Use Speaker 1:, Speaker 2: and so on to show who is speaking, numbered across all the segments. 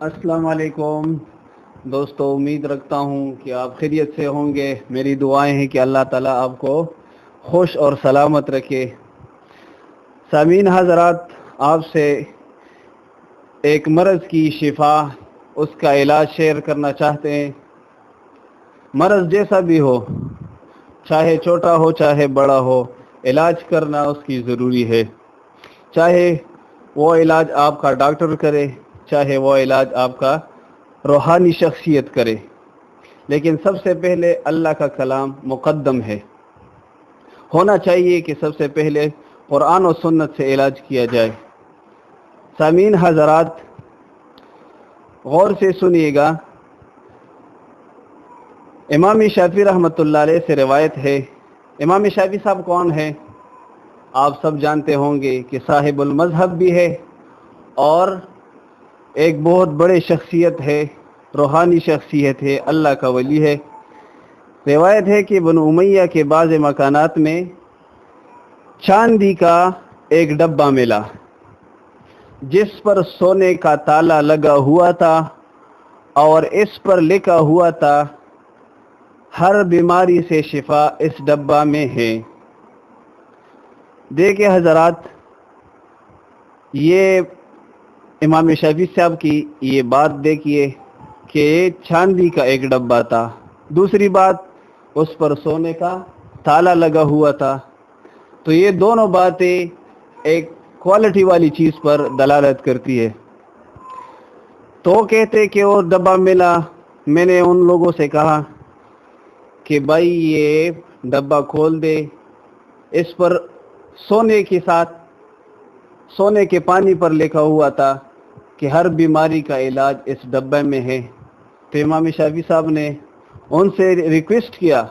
Speaker 1: السلام علیکم دوستو، امید رکھتا ہوں کہ آپ خیریت سے ہوں گے۔ میری دعائیں ہیں کہ اللہ تعالیٰ آپ کو خوش اور سلامت رکھے۔ سامعین حضرات، آپ سے ایک مرض کی شفا، اس کا علاج شیئر کرنا چاہتے ہیں۔ مرض جیسا بھی ہو، چاہے چھوٹا ہو چاہے بڑا ہو، علاج کرنا اس کی ضروری ہے۔ چاہے وہ علاج آپ کا ڈاکٹر کرے، چاہے وہ علاج آپ کا روحانی شخصیت کرے، لیکن سب سے پہلے اللہ کا کلام مقدم ہے۔ ہونا چاہیے کہ سب سے پہلے قرآن و سنت سے علاج کیا جائے۔ سامعین حضرات، غور سے سنیے گا۔ امام شافعی رحمۃ اللہ علیہ سے روایت ہے۔ امام شافعی صاحب کون ہے؟ آپ سب جانتے ہوں گے کہ صاحب المذہب بھی ہے اور ایک بہت بڑے شخصیت ہے، روحانی شخصیت ہے، اللہ کا ولی ہے۔ روایت ہے کہ بنو امیہ کے بعض مکانات میں چاندی کا ایک ڈبہ ملا جس پر سونے کا تالا لگا ہوا تھا اور اس پر لکھا ہوا تھا ہر بیماری سے شفا اس ڈبہ میں ہے۔ دیکھیں حضرات، یہ امام شافعی صاحب کی یہ بات دیکھیے کہ چاندی کا ایک ڈبہ تھا، دوسری بات اس پر سونے کا تالا لگا ہوا تھا۔ تو یہ دونوں باتیں ایک کوالٹی والی چیز پر دلالت کرتی ہے۔ تو کہتے کہ وہ ڈبہ ملا، میں نے ان لوگوں سے کہا کہ بھائی یہ ڈبہ کھول دے، اس پر سونے کے ساتھ سونے کے پانی پر لکھا ہوا تھا کہ ہر بیماری کا علاج اس ڈبے میں ہے۔ تو امام شافعی صاحب نے ان سے ریکویسٹ کیا،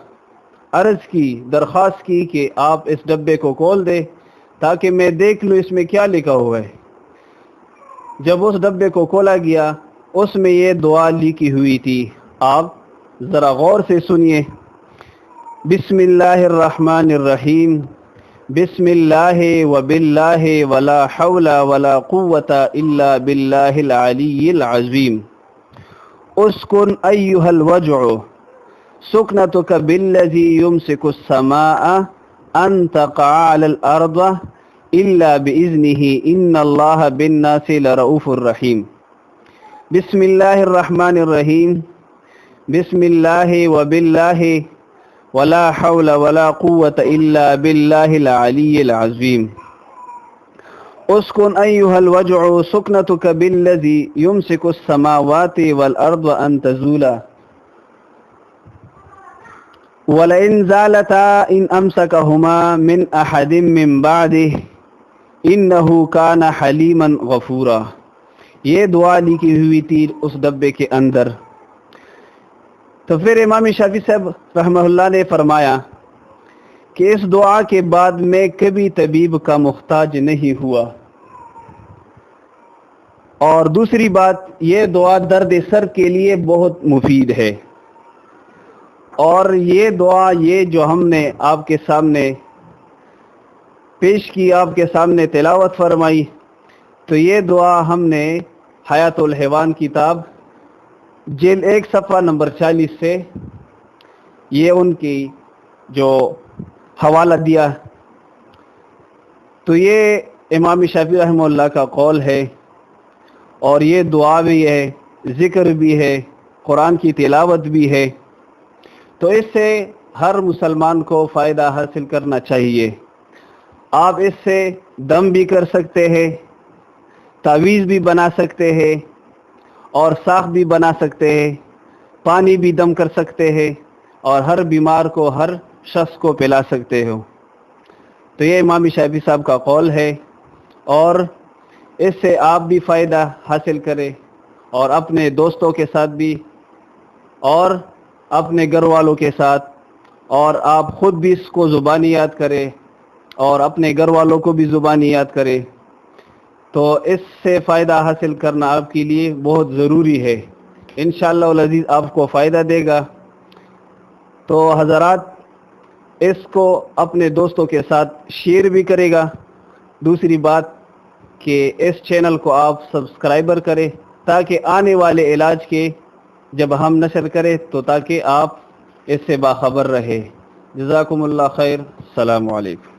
Speaker 1: عرض کی، درخواست کی کہ آپ اس ڈبے کو کھول دیں تاکہ میں دیکھ لوں اس میں کیا لکھا ہوا ہے۔ جب اس ڈبے کو کھولا گیا، اس میں یہ دعا لکھی ہوئی تھی، آپ ذرا غور سے سنیے۔ بسم اللہ الرحمن الرحیم، بسم اللہ وباللہ ولا حول ولا قوة الا باللہ العلی العظیم، اسکن ایہا الوجع سکنتک بالذی یمسک السماء ان تقع علی الارض الا باذنہ ان اللہ بالناس لرؤوف الرحیم۔ بسم اللہ الرحمن الرحیم، بسم اللہ وباللہ ولا حول ولا قوة الا باللہ العلی العظیم، اسکن ایہا الوجع سکنتک بالذی یمسک السماوات والارض ان تزولا ولئن زالتا ان امسکہما من احد من بعدہ انہ کان حلیما غفورا۔ یہ دعا لکھی ہوئی تھی اس ڈبے کے اندر۔ تو پھر امام شافعی صاحب رحمہ اللہ نے فرمایا کہ اس دعا کے بعد میں کبھی طبیب کا محتاج نہیں ہوا، اور دوسری بات یہ دعا درد سر کے لیے بہت مفید ہے۔ اور یہ دعا یہ جو ہم نے آپ کے سامنے پیش کی، آپ کے سامنے تلاوت فرمائی، تو یہ دعا ہم نے حیات الحیوان کتاب جلد 1 صفحہ نمبر 40 سے یہ ان کی جو حوالہ دیا، تو یہ امام شافعی رحمہ اللہ کا قول ہے، اور یہ دعا بھی ہے، ذکر بھی ہے، قرآن کی تلاوت بھی ہے۔ تو اس سے ہر مسلمان کو فائدہ حاصل کرنا چاہیے۔ آپ اس سے دم بھی کر سکتے ہیں، تعویذ بھی بنا سکتے ہیں، اور ساخ بھی بنا سکتے ہیں، پانی بھی دم کر سکتے ہیں، اور ہر بیمار کو، ہر شخص کو پلا سکتے ہو۔ تو یہ امام شافعی صاحب کا قول ہے، اور اس سے آپ بھی فائدہ حاصل کریں، اور اپنے دوستوں کے ساتھ بھی، اور اپنے گھر والوں کے ساتھ، اور آپ خود بھی اس کو زبانی یاد کریں اور اپنے گھر والوں کو بھی زبانی یاد کریں۔ تو اس سے فائدہ حاصل کرنا آپ کے لیے بہت ضروری ہے، انشاءاللہ العزیز آپ کو فائدہ دے گا۔ تو حضرات، اس کو اپنے دوستوں کے ساتھ شیئر بھی کرے گا۔ دوسری بات کہ اس چینل کو آپ سبسکرائبر کریں تاکہ آنے والے علاج کے جب ہم نشر کریں تو تاکہ آپ اس سے باخبر رہے. جزاکم اللہ خیر. السلام علیکم.